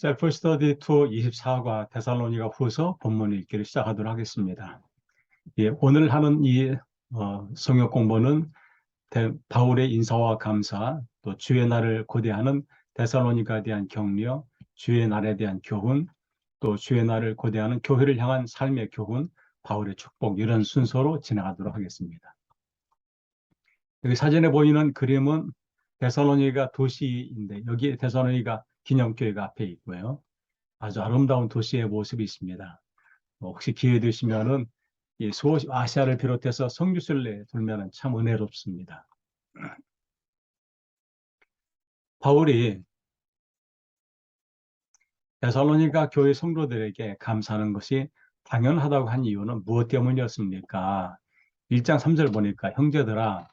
셀프 스터디 투 24과 데살로니가 후서 본문 읽기를 시작하도록 하겠습니다. 예, 오늘 하는 이 성역 공부는 바울의 인사와 감사, 또 주의 날을 고대하는 데살로니가에 대한 격려, 주의 날에 대한 교훈, 또 주의 날을 고대하는 교회를 향한 삶의 교훈, 바울의 축복, 이런 순서로 진행하도록 하겠습니다. 여기 사진에 보이는 그림은 데살로니가 도시인데, 여기 데살로니가 기념교회가 앞에 있고요. 아주 아름다운 도시의 모습이 있습니다. 혹시 기회 되시면은 이 아시아를 비롯해서 성지순례 돌면은 참 은혜롭습니다. 바울이 데살로니가 교회 성도들에게 감사하는 것이 당연하다고 한 이유는 무엇 때문이었습니까? 1장 3절 보니까 형제들아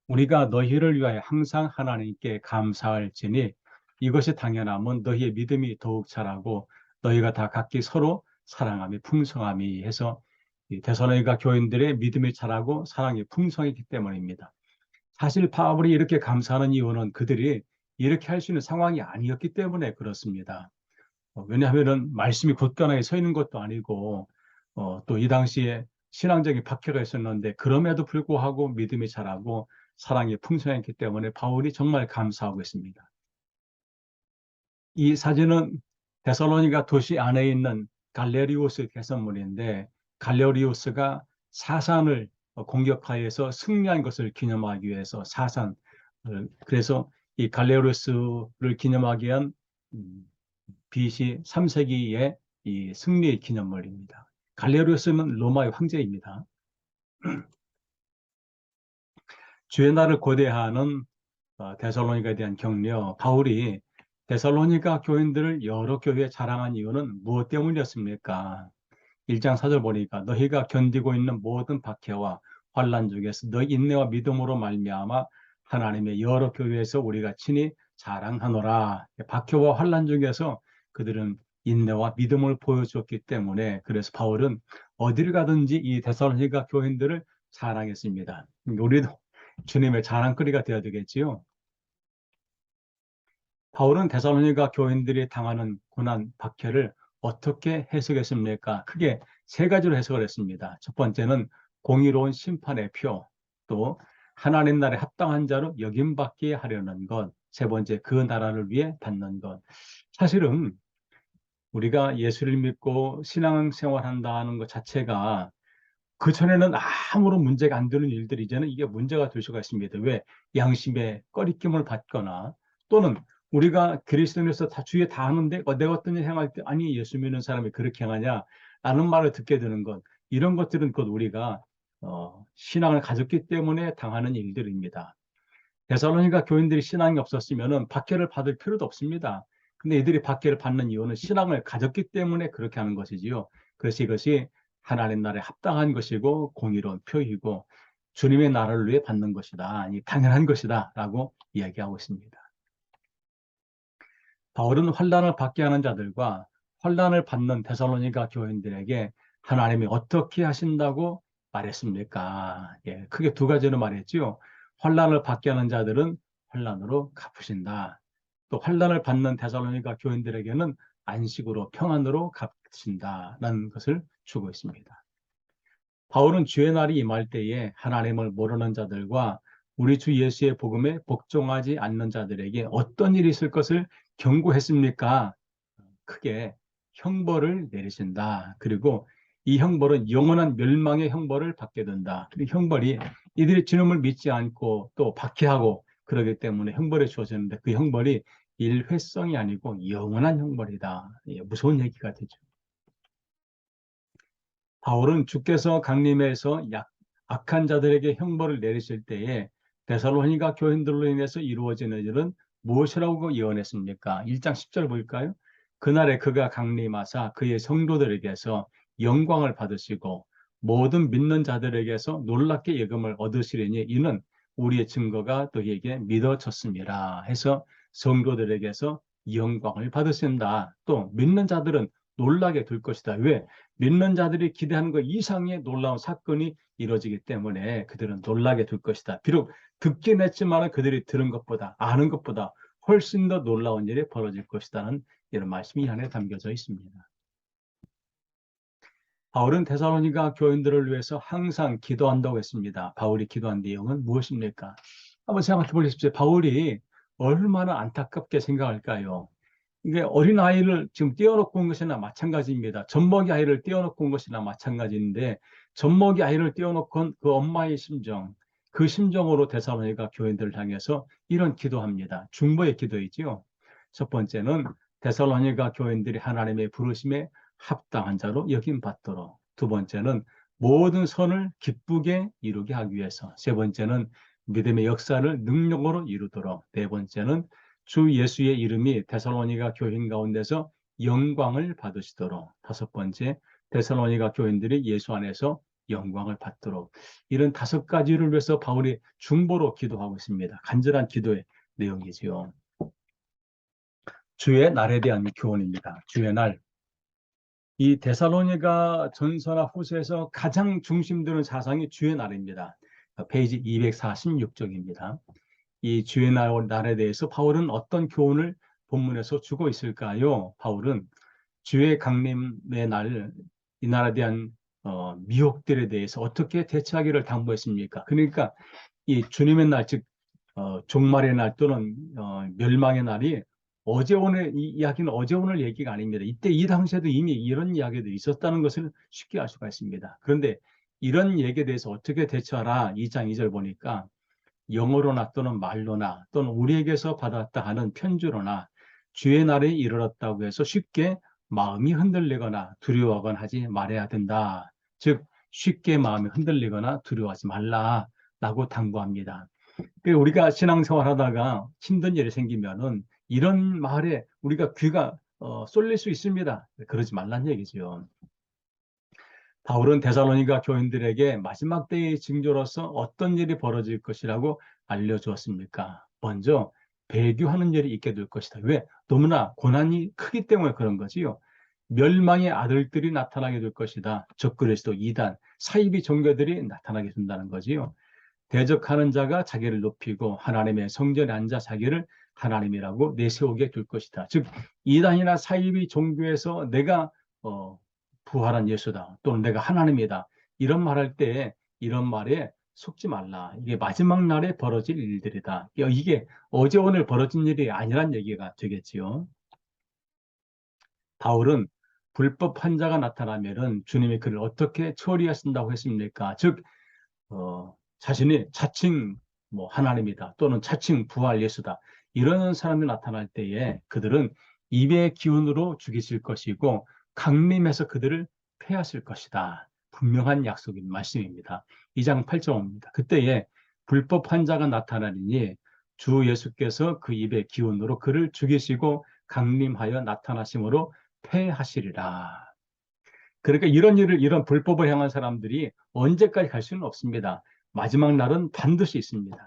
우리가 너희를 위하여 항상 하나님께 감사할지니 이것이 당연하면 너희의 믿음이 더욱 자라고 너희가 다 각기 서로 사랑함이 풍성함이 해서 데살로니가 교인들의 믿음이 자라고 사랑이 풍성했기 때문입니다. 사실 바울이 이렇게 감사하는 이유는 그들이 이렇게 할 수 있는 상황이 아니었기 때문에 그렇습니다. 왜냐하면 말씀이 굳건하게 서 있는 것도 아니고 또 이 당시에 신앙적인 박해가 있었는데 그럼에도 불구하고 믿음이 자라고 사랑이 풍성했기 때문에 바울이 정말 감사하고 있습니다. 이 사진은 데살로니가 도시 안에 있는 갈레리오스 개선문인데 갈레리오스가 사산을 공격하여서 승리한 것을 기념하기 위해서 그래서 이 갈레리오스를 기념하기 위한 BC 3세기의 이 승리의 기념물입니다. 갈레리오스는 로마의 황제입니다. 주의 날을 고대하는 데살로니가에 대한 격려, 바울이 데살로니가 교인들을 여러 교회에 자랑한 이유는 무엇 때문이었습니까? 1장 4절 보니까 너희가 견디고 있는 모든 박해와 환난 중에서 너희 인내와 믿음으로 말미암아 하나님의 여러 교회에서 우리가 친히 자랑하노라. 박해와 환난 중에서 그들은 인내와 믿음을 보여줬기 때문에 그래서 바울은 어디를 가든지 이 데살로니가 교인들을 자랑했습니다. 우리도 주님의 자랑거리가 되어야 되겠지요. 바울은 데살로니가 교인들이 당하는 고난, 박해를 어떻게 해석했습니까? 크게 세 가지로 해석을 했습니다. 첫 번째는 공의로운 심판의 표, 또 하나님 나라에 합당한 자로 여김받게 하려는 것, 세 번째 그 나라를 위해 받는 것. 사실은 우리가 예수를 믿고 신앙생활한다는 것 자체가 그전에는 아무런 문제가 안 되는 일들이 이제는 이게 문제가 될 수가 있습니다. 왜? 양심의 꺼리낌을 받거나 또는 우리가 그리스도인에서 다 주위에 다 하는데 내가 어떤 일 행할 때 아니 예수 믿는 사람이 그렇게 행하냐 라는 말을 듣게 되는 것 이런 것들은 곧 우리가 신앙을 가졌기 때문에 당하는 일들입니다. 데살로니가 교인들이 신앙이 없었으면 박해를 받을 필요도 없습니다. 근데 이들이 박해를 받는 이유는 신앙을 가졌기 때문에 그렇게 하는 것이지요. 그래서 이것이 하나님 나라에 합당한 것이고 공의로운 표이고 주님의 나라를 위해 받는 것이다. 당연한 것이다 라고 이야기하고 있습니다. 바울은 환난을 받게 하는 자들과 환난을 받는 데살로니가 교인들에게 하나님이 어떻게 하신다고 말했습니까? 예, 크게 두 가지로 말했죠. 환난을 받게 하는 자들은 환난으로 갚으신다. 또 환난을 받는 데살로니가 교인들에게는 안식으로 평안으로 갚으신다라는 것을 주고 있습니다. 바울은 주의 날이 임할 때에 하나님을 모르는 자들과 우리 주 예수의 복음에 복종하지 않는 자들에게 어떤 일이 있을 것을 경고했습니까? 크게 형벌을 내리신다. 그리고 이 형벌은 영원한 멸망의 형벌을 받게 된다. 그리고 형벌이 이들이 주님을 믿지 않고 또 박해하고 그러기 때문에 형벌이 주어지는데 그 형벌이 일회성이 아니고 영원한 형벌이다. 무서운 얘기가 되죠. 바울은 주께서 강림해서 악한 자들에게 형벌을 내리실 때에 데살로니가 교인들로 인해서 이루어지는 일은 무엇이라고 예언했습니까? 1장 10절 볼까요? 그날에 그가 강림하사 그의 성도들에게서 영광을 받으시고 모든 믿는 자들에게서 놀랍게 예금을 얻으시리니 이는 우리의 증거가 너희에게 믿어졌습니다. 해서 성도들에게서 영광을 받으신다. 또 믿는 자들은 놀라게 될 것이다. 왜? 믿는 자들이 기대하는 것 이상의 놀라운 사건이 이루어지기 때문에 그들은 놀라게 될 것이다. 비록 듣긴 했지만 그들이 들은 것보다 아는 것보다 훨씬 더 놀라운 일이 벌어질 것이라는 이런 말씀이 이 안에 담겨져 있습니다. 바울은 데살로니가 교인들을 위해서 항상 기도한다고 했습니다. 바울이 기도한 내용은 무엇입니까? 한번 생각해 보십시오. 바울이 얼마나 안타깝게 생각할까요? 이게 어린아이를 지금 떼어놓고 온 것이나 마찬가지입니다. 젖먹이 아이를 떼어놓고 온 것이나 마찬가지인데 젖먹이 아이를 떼어놓고 온 그 엄마의 심정, 그 심정으로 데살로니가 교인들을 향해서 이런 기도합니다. 중보의 기도이지요. 첫 번째는 데살로니가 교인들이 하나님의 부르심에 합당한 자로 여김받도록, 두 번째는 모든 선을 기쁘게 이루게 하기 위해서, 세 번째는 믿음의 역사를 능력으로 이루도록, 네 번째는 주 예수의 이름이 데살로니가 교인 가운데서 영광을 받으시도록, 다섯 번째 데살로니가 교인들이 예수 안에서 영광을 받도록, 이런 다섯 가지를 위해서 바울이 중보로 기도하고 있습니다. 간절한 기도의 내용이지요. 주의 날에 대한 교훈입니다. 주의 날. 이 데살로니가 전서나 후서에서 가장 중심되는 사상이 주의 날입니다. 페이지 246쪽입니다. 이 주의 날에 대해서 바울은 어떤 교훈을 본문에서 주고 있을까요? 바울은 주의 강림의 날, 이 날에 대한 미혹들에 대해서 어떻게 대처하기를 당부했습니까? 그러니까 이 주님의 날, 즉 종말의 날 또는 멸망의 날이 어제 오늘, 이 이야기는 어제 오늘 얘기가 아닙니다. 이때 이 당시에도 이미 이런 이야기도 있었다는 것을 쉽게 알 수가 있습니다. 그런데 이런 얘기에 대해서 어떻게 대처하라 2장 2절 보니까 영어로나 또는 말로나 또는 우리에게서 받았다 하는 편지로나 주의 날에 이르렀다고 해서 쉽게 마음이 흔들리거나 두려워하거나 하지 말아야 된다. 즉 쉽게 마음이 흔들리거나 두려워하지 말라라고 당부합니다. 우리가 신앙생활 하다가 힘든 일이 생기면은 이런 말에 우리가 귀가 쏠릴 수 있습니다. 그러지 말란 얘기죠. 바울은 데살로니가 교인들에게 마지막 때의 징조로서 어떤 일이 벌어질 것이라고 알려주었습니까? 먼저 배교하는 일이 있게 될 것이다. 왜? 너무나 고난이 크기 때문에 그런 거지요. 멸망의 아들들이 나타나게 될 것이다. 적그리스도 이단, 사이비 종교들이 나타나게 된다는 거지요. 대적하는 자가 자기를 높이고 하나님의 성전에 앉아 자기를 하나님이라고 내세우게 될 것이다. 즉 이단이나 사이비 종교에서 내가 부활한 예수다 또는 내가 하나님이다 이런 말할 때 이런 말에 속지 말라. 이게 마지막 날에 벌어질 일들이다. 이게 어제 오늘 벌어진 일이 아니란 얘기가 되겠지요. 바울은 불법 환자가 나타나면은 주님이 그를 어떻게 처리하신다고 했습니까? 즉 자신이 자칭 뭐 하나님이다 또는 자칭 부활 예수다 이런 사람이 나타날 때에 그들은 입의 기운으로 죽이실 것이고 강림해서 그들을 패하실 것이다. 분명한 약속인 말씀입니다. 2장 8절입니다. 그때에 불법 환자가 나타나니 주 예수께서 그 입의 기운으로 그를 죽이시고 강림하여 나타나심으로 패하시리라. 그러니까 이런 일을, 이런 불법을 향한 사람들이 언제까지 갈 수는 없습니다. 마지막 날은 반드시 있습니다.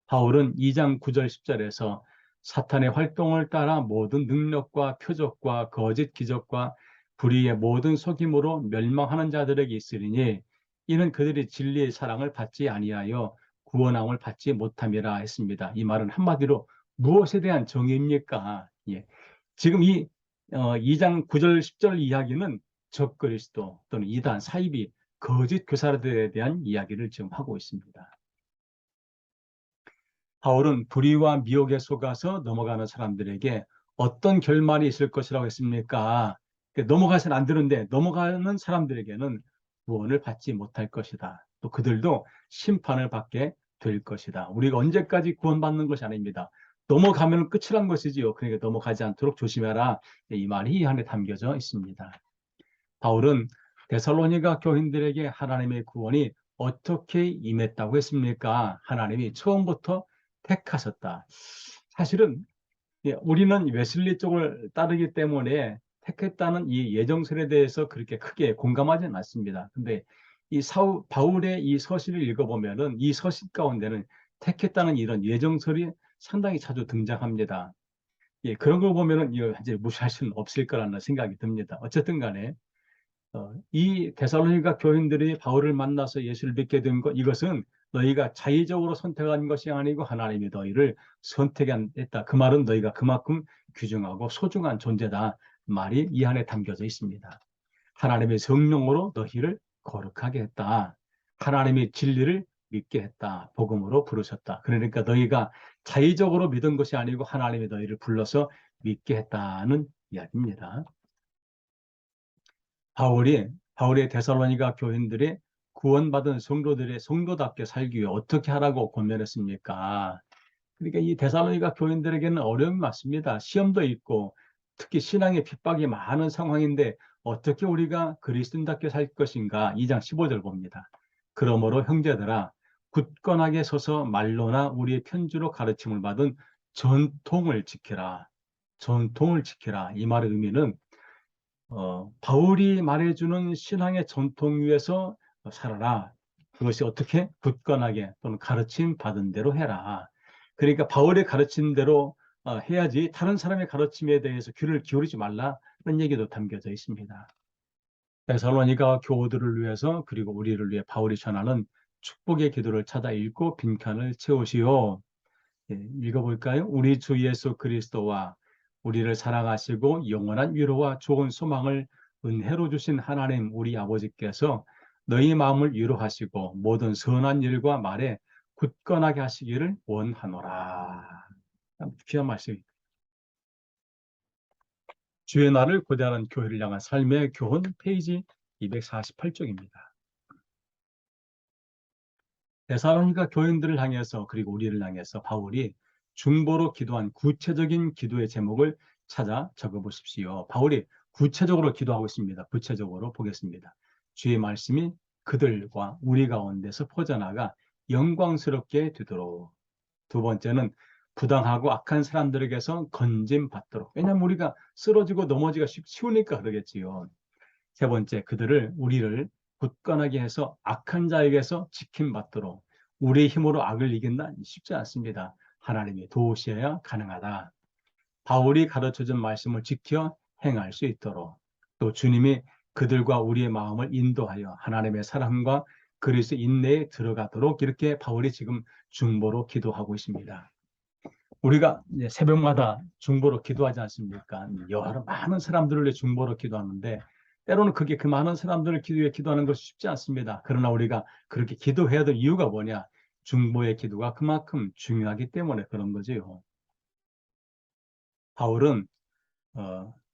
바울은 2장 9절 10절에서 사탄의 활동을 따라 모든 능력과 표적과 거짓 기적과 불의의 모든 속임으로 멸망하는 자들에게 있으리니 이는 그들이 진리의 사랑을 받지 아니하여 구원함을 받지 못함이라 했습니다. 이 말은 한마디로 무엇에 대한 정의입니까? 예. 지금 이 2장 9절 10절 이야기는 적그리스도 또는 이단 사이비 거짓 교사들에 대한 이야기를 지금 하고 있습니다. 바울은 불의와 미혹에 속아서 넘어가는 사람들에게 어떤 결말이 있을 것이라고 했습니까? 넘어가서는 안 되는데 넘어가는 사람들에게는 구원을 받지 못할 것이다. 또 그들도 심판을 받게 될 것이다. 우리가 언제까지 구원받는 것이 아닙니다. 넘어가면 끝이란 것이지요. 그러니까 넘어가지 않도록 조심해라. 이 말이 이 안에 담겨져 있습니다. 바울은 데살로니가 교인들에게 하나님의 구원이 어떻게 임했다고 했습니까? 하나님이 처음부터 택하셨다. 사실은 우리는 웨슬리 쪽을 따르기 때문에 택했다는 이 예정설에 대해서 그렇게 크게 공감하지는 않습니다. 근데 이 바울의 이 서신을 읽어보면은 이 서신 가운데는 택했다는 이런 예정설이 상당히 자주 등장합니다. 그런 걸 보면은 이제 무시할 수는 없을 거라는 생각이 듭니다. 어쨌든 간에 이 데살로니가 교인들이 바울을 만나서 예수를 믿게 된 것, 이것은 너희가 자의적으로 선택한 것이 아니고 하나님이 너희를 선택했다. 그 말은 너희가 그만큼 귀중하고 소중한 존재다. 말이 이 안에 담겨져 있습니다. 하나님의 성령으로 너희를 거룩하게 했다. 하나님의 진리를 믿게 했다. 복음으로 부르셨다. 그러니까 너희가 자의적으로 믿은 것이 아니고 하나님이 너희를 불러서 믿게 했다는 이야기입니다. 바울의 데살로니가 교인들이 구원받은 성도들의 성도답게 살기 위해 어떻게 하라고 권면했습니까? 그러니까 이 데살로니가 교인들에게는 어려움이 많습니다. 시험도 있고 특히 신앙의 핍박이 많은 상황인데 어떻게 우리가 그리스도인답게 살 것인가? 2장 15절 봅니다. 그러므로 형제들아 굳건하게 서서 말로나 우리의 편지로 가르침을 받은 전통을 지키라. 전통을 지키라. 이 말의 의미는 바울이 말해주는 신앙의 전통 위에서 살아라. 그것이 어떻게 굳건하게 또는 가르침 받은 대로 해라. 그러니까 바울의 가르친 대로 해야지 다른 사람의 가르침에 대해서 귀를 기울이지 말라는 얘기도 담겨져 있습니다. 데살로니가 교우들을 위해서 그리고 우리를 위해 바울이 전하는 축복의 기도를 찾아 읽고 빈칸을 채우시오. 읽어볼까요? 우리 주 예수 그리스도와 우리를 사랑하시고 영원한 위로와 좋은 소망을 은혜로 주신 하나님 우리 아버지께서 너희 마음을 위로하시고 모든 선한 일과 말에 굳건하게 하시기를 원하노라. 참 귀한 말씀입니다. 주의 날을 고대하는 교회를 향한 삶의 교훈 페이지 248쪽입니다. 데살로니가 교인들을 향해서 그리고 우리를 향해서 바울이 중보로 기도한 구체적인 기도의 제목을 찾아 적어보십시오. 바울이 구체적으로 기도하고 있습니다. 구체적으로 보겠습니다. 주의 말씀이 그들과 우리 가운데서 퍼져나가 영광스럽게 되도록. 두 번째는 부당하고 악한 사람들에게서 건짐받도록. 왜냐하면 우리가 쓰러지고 넘어지기가 쉬우니까 그러겠지요. 세 번째, 우리를 굳건하게 해서 악한 자에게서 지킴받도록. 우리의 힘으로 악을 이긴다? 쉽지 않습니다. 하나님이 도우셔야 가능하다. 바울이 가르쳐준 말씀을 지켜 행할 수 있도록. 또 주님이 그들과 우리의 마음을 인도하여 하나님의 사랑과 그리스도 인내에 들어가도록 이렇게 바울이 지금 중보로 기도하고 있습니다. 우리가 새벽마다 중보로 기도하지 않습니까? 여러 많은 사람들을 위해 중보로 기도하는데 때로는 그게 그 많은 사람들을 위해 기도하는 것이 쉽지 않습니다. 그러나 우리가 그렇게 기도해야 될 이유가 뭐냐? 중보의 기도가 그만큼 중요하기 때문에 그런 거지요. 바울은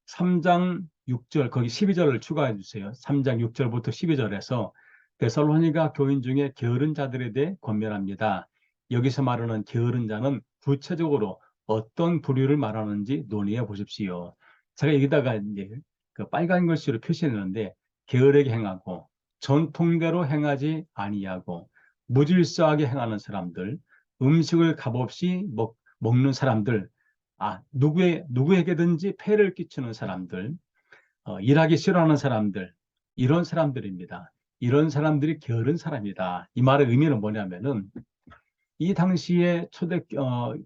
3장 6절 거기 12절을 추가해 주세요. 3장 6절부터 12절에서 데살로니가 교인 중에 게으른 자들에 대해 권면합니다. 여기서 말하는 게으른 자는 구체적으로 어떤 부류를 말하는지 논의해 보십시오. 제가 여기다가 이제 그 빨간 글씨로 표시했는데 게으르게 행하고 전통대로 행하지 아니하고 무질서하게 행하는 사람들, 음식을 값없이 먹는 사람들, 누구에게든지 폐를 끼치는 사람들, 일하기 싫어하는 사람들, 이런 사람들입니다. 이런 사람들이 게으른 사람이다. 이 말의 의미는 뭐냐면은 이 당시에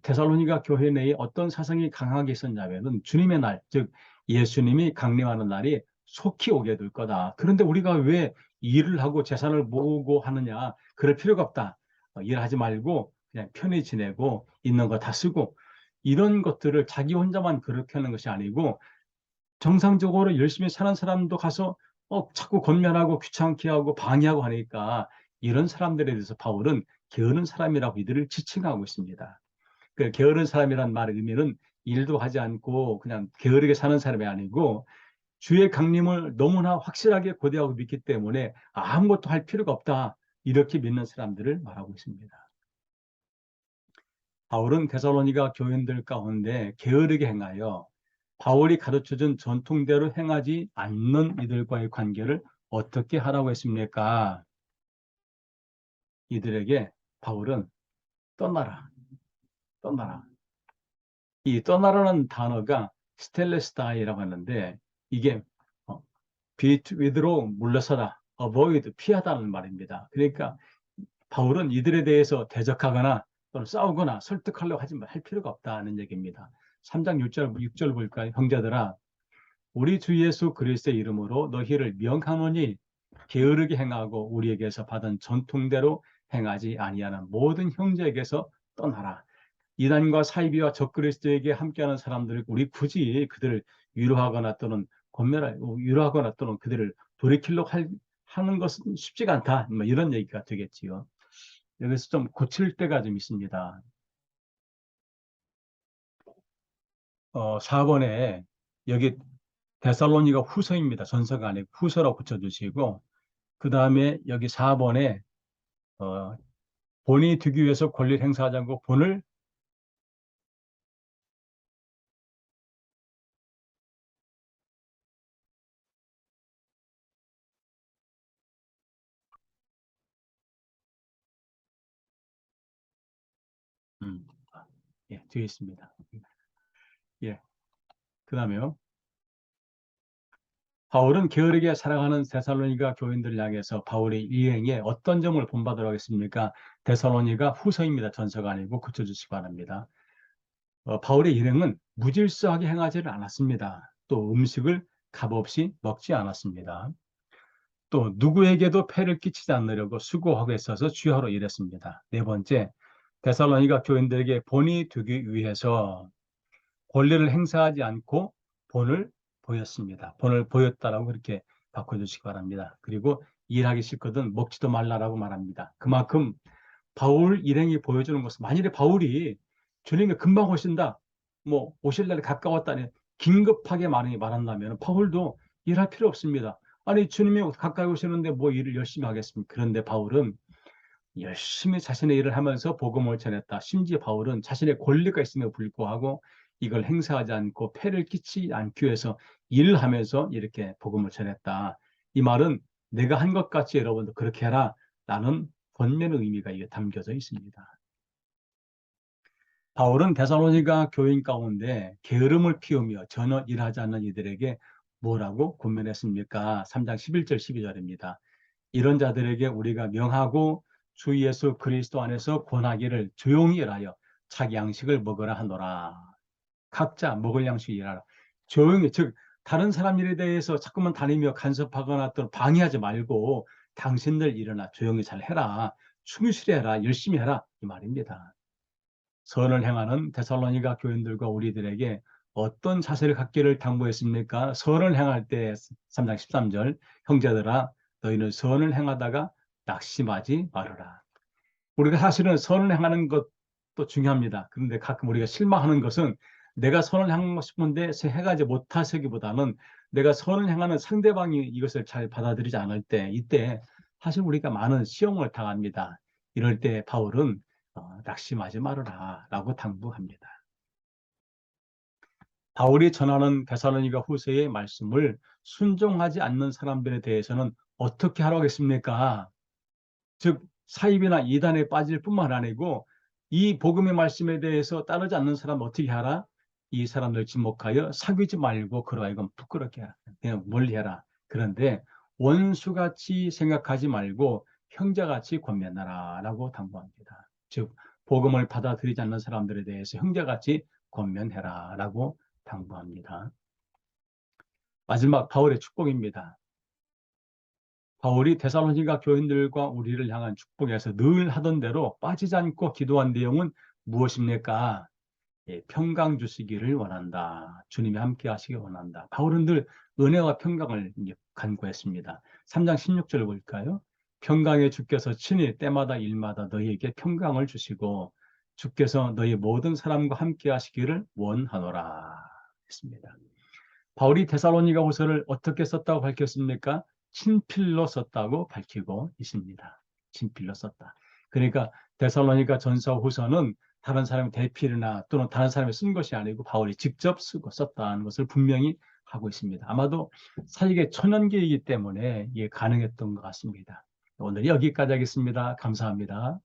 데살로니가 교회 내에 어떤 사상이 강하게 있었냐면은 주님의 날, 즉 예수님이 강림하는 날이 속히 오게 될 거다. 그런데 우리가 왜 일을 하고 재산을 모으고 하느냐? 그럴 필요가 없다. 일하지 말고 그냥 편히 지내고 있는 거 다 쓰고 이런 것들을 자기 혼자만 그렇게 하는 것이 아니고 정상적으로 열심히 사는 사람도 가서 자꾸 권면하고 귀찮게 하고 방해하고 하니까 이런 사람들에 대해서 바울은 게으른 사람이라고 이들을 지칭하고 있습니다. 그 게으른 사람이란 말의 의미는 일도 하지 않고 그냥 게으르게 사는 사람이 아니고 주의 강림을 너무나 확실하게 고대하고 믿기 때문에 아무것도 할 필요가 없다. 이렇게 믿는 사람들을 말하고 있습니다. 바울은 데살로니가 교인들 가운데 게으르게 행하여 바울이 가르쳐준 전통대로 행하지 않는 이들과의 관계를 어떻게 하라고 했습니까? 이들에게 바울은 떠나라, 떠나라. 이 떠나라는 단어가 스텔레스타이라고 하는데 이게 withdraw, 물러서다, avoid, 피하다는 말입니다. 그러니까 바울은 이들에 대해서 대적하거나 또는 싸우거나 설득하려고 할 필요가 없다는 얘기입니다. 3장 6절 볼까요? 형제들아, 우리 주 예수 그리스도의 이름으로 너희를 명하노니 게으르게 행하고 우리에게서 받은 전통대로 행하지 아니하는 모든 형제에게서 떠나라. 이단과 사이비와 적그리스도에게 함께하는 사람들을 우리 굳이 그들을 위로하거나 또는 위로하거나 또는 그들을 돌이키려고 하는 것은 쉽지가 않다. 뭐 이런 얘기가 되겠지요. 여기서 좀 고칠 때가 좀 있습니다. 4번에 여기 데살로니가 후서입니다. 전서가 아니고 후서라고 붙여주시고 그 다음에 여기 4번에 본이 되기 위해서 권리를 행사하지 않고 본을 음, 예, 뒤에 있습니다. 예, 그 다음에요. 바울은 게으르게 살아가는 데살로니가 교인들을 향해서 바울의 일행에 어떤 점을 본받으라고 하겠습니까? 데살로니가 후서입니다. 전서가 아니고 고쳐주시기 바랍니다. 바울의 일행은 무질서하게 행하지를 않았습니다. 또 음식을 값없이 먹지 않았습니다. 또 누구에게도 폐를 끼치지 않으려고 수고하고 있어서 주야로 일했습니다. 네 번째, 데살로니가 교인들에게 본이 되기 위해서 권리를 행사하지 않고 본을 보였습니다. 본을 보였다라고 그렇게 바꿔주시기 바랍니다. 그리고 일하기 싫거든 먹지도 말라라고 말합니다. 그만큼 바울 일행이 보여주는 것은 만일에 바울이 주님이 금방 오신다, 뭐 오실 날이 가까웠다니 긴급하게 말한다면 바울도 일할 필요 없습니다. 아니 주님이 가까이 오시는데 뭐 일을 열심히 하겠습니까? 그런데 바울은 열심히 자신의 일을 하면서 복음을 전했다. 심지어 바울은 자신의 권리가 있음에도 불구하고 이걸 행사하지 않고 폐를 끼치지 않기 위해서 일을 하면서 이렇게 복음을 전했다. 이 말은 내가 한 것 같이 여러분도 그렇게 해라. 라는 권면의 의미가 이게 담겨져 있습니다. 바울은 데살로니가 교인 가운데 게으름을 피우며 전혀 일하지 않는 이들에게 뭐라고 권면했습니까? 3장 11절 12절입니다. 이런 자들에게 우리가 명하고 주 예수 그리스도 안에서 권하기를 조용히 일하여 자기 양식을 먹으라 하노라. 각자 먹을 양식 일하라. 조용히, 즉 다른 사람 일에 대해서 자꾸만 다니며 간섭하거나 또 방해하지 말고 당신들 일어나 조용히 잘 해라. 충실히 해라. 열심히 해라. 이 말입니다. 선을 행하는 데살로니가 교인들과 우리들에게 어떤 자세를 갖기를 당부했습니까? 선을 행할 때 3장 13절 형제들아 너희는 선을 행하다가 낙심하지 말아라. 우리가 사실은 선을 행하는 것도 중요합니다. 그런데 가끔 우리가 실망하는 것은 내가 선을 행하고 싶은데 해가지 못하시기보다는 내가 선을 행하는 상대방이 이것을 잘 받아들이지 않을 때 이때 사실 우리가 많은 시험을 당합니다. 이럴 때 바울은 낙심하지 말아라 라고 당부합니다. 바울이 전하는 데살로니가 후서의 말씀을 순종하지 않는 사람들에 대해서는 어떻게 하라고 했습니까? 즉 사입이나 이단에 빠질 뿐만 아니고 이 복음의 말씀에 대해서 따르지 않는 사람 어떻게 하라? 이 사람들 지목하여 사귀지 말고 그러하여금 부끄럽게 하라. 그냥 멀리 해라. 그런데 원수같이 생각하지 말고 형제같이 권면하라 라고 당부합니다. 즉 복음을 받아들이지 않는 사람들에 대해서 형제같이 권면해라 라고 당부합니다. 마지막 바울의 축복입니다. 바울이 데살로니가 교인들과 우리를 향한 축복에서 늘 하던 대로 빠지지 않고 기도한 내용은 무엇입니까? 예, 평강 주시기를 원한다. 주님이 함께 하시기 원한다. 바울은 늘 은혜와 평강을 간구했습니다. 3장 16절 볼까요? 평강의 주께서 친히 때마다 일마다 너희에게 평강을 주시고 주께서 너희 모든 사람과 함께 하시기를 원하노라 했습니다. 바울이 데살로니가 후서를 어떻게 썼다고 밝혔습니까? 친필로 썼다고 밝히고 있습니다. 친필로 썼다. 그러니까 데살로니가 전서 후서는 다른 사람의 대필이나 또는 다른 사람이 쓴 것이 아니고 바울이 직접 쓰고 썼다는 것을 분명히 하고 있습니다. 아마도 사직의 천연기이기 때문에 이게 가능했던 것 같습니다. 오늘 여기까지 하겠습니다. 감사합니다.